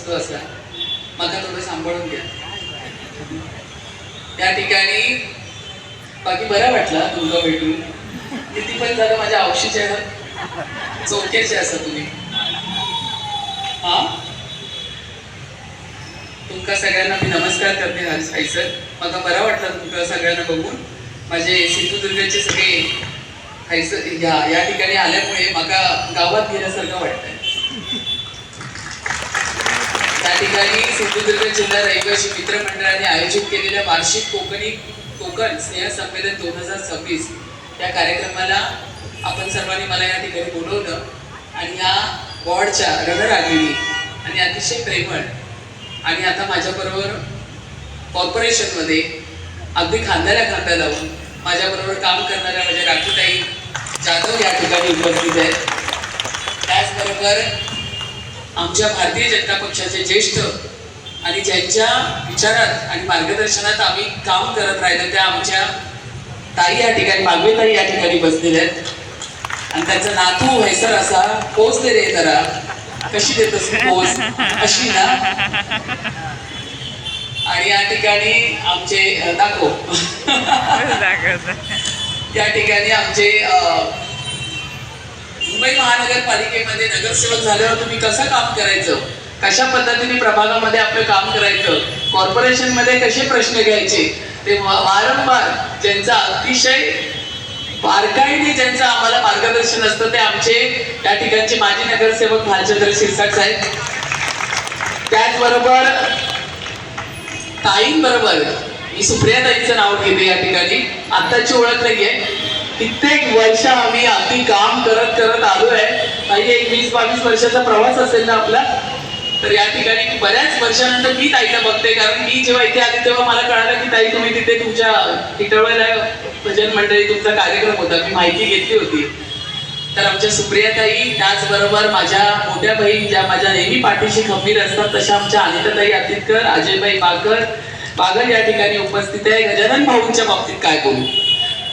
बसतो असा मला थोडं सांभाळून घ्या. त्या ठिकाणी बाकी बरं वाटलं तुमका भेटून. किती पण झालं माझ्या औषधीच्या चौक्याचे असा तुम्ही. हा तुमका सगळ्यांना मी नमस्कार करते आई सर. मला बरं वाटलं तुमका सगळ्यांना बघून. माझे सिंधुदुर्गचे सगळे आई सर या ठिकाणी आल्यामुळे मला गावात गेल्यासारखं वाटतंय. त्या ठिकाणी सिंधुदुर्ग जिल्हा रहिवासी मित्र मंडळाने आयोजित केलेल्या वार्षिक कोकण स्नेह संमेलन 2026 या कार्यक्रमाला आपण सर्वांनी मला या ठिकाणी बोलवलं आणि या वॉर्डच्या रणरागिणी आणि अतिशय प्रेमळ आणि आता माझ्याबरोबर कॉर्पोरेशनमध्ये अगदी खांद्याला खांदा लावून माझ्याबरोबर काम करणाऱ्या माझ्या राखीताई जाधव या ठिकाणी उपस्थित आहेत. त्याचबरोबर आमच्या भारतीय जनता पक्षाचे ज्येष्ठ आणि ज्यांच्या विचारात आणि मार्गदर्शनात आम्ही काम करत राहिलो त्या आमच्या ताई या ठिकाणी मागवेताई या ठिकाणी बसलेल्या आहेत. आणि त्यांचा नातू हैसर असा पोच दे रे जरा. कशी देतोस पोच अशी ना. आणि या ठिकाणी आमचे दाखव या ठिकाणी आमचे मुंबई महानगरपालिकेमध्ये नगरसेवक झाल्यावर तुम्ही कसं काम करायचं, कशा पद्धतीने प्रभागामध्ये आपलं काम करायचं, कॉर्पोरेशन मध्ये कसे प्रश्न घ्यायचे ते वारंवार ज्यांचा अतिशय बारकाईने ज्यांचं आम्हाला मार्गदर्शन असतं ते आमचे या ठिकाणचे माजी नगरसेवक भालचंद्र शिरसाट साहेब. त्याचबरोबर ताईंबरोबर मी सुप्रिया ताईंचं नाव घेते या ठिकाणी. आत्ताची ओळख नाहीये. कित्येक वर्ष आम्ही अगदी काम करत करत आलोय. काही एक 20-22 वर्षाचा प्रवास असेल ना आपला. तर या ठिकाणी बऱ्याच वर्षानंतर मी ताईला बघते. कारण मी जेव्हा इथे आले तेव्हा मला कळालं की ताई तुम्ही तिथे तुमच्या टिटवळला भजन मंडळी तुमचा कार्यक्रम होता. मी माहिती घेतली होती. तर आमच्या सुप्रिया ताई त्याचबरोबर माझ्या मोठ्या बहीण ज्या माझ्या नेहमी पाठीशी खंबीर असतात तशा आमच्या अनिताताई आतितकर, अजयबाई बागर या ठिकाणी उपस्थित आहे. गजानन भाऊंच्या बाबतीत काय बोलू.